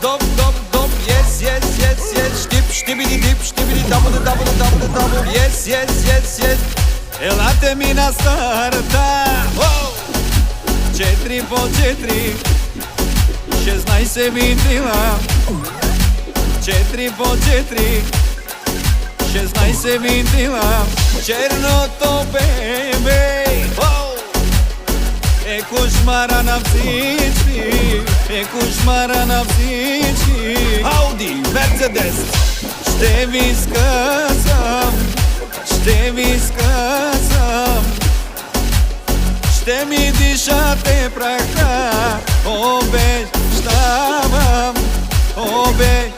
dop, dop, dop. Yes, yes, yes, yes. Штип, штибиди, дип, штибиди, дабуде, дабуде, дабуде, дабуде. Yes, yes, yes, yes. Елате ми на старта. 4 по 4, 16 винтила. 4 по 4, 16 винтила. Черното бебе е кошмара на всички, е кошмара на всички. Ауди, Мерцедес, ще ви сказам, ще ви сказам. Ще ми дишате праха, обещавам, обещавам.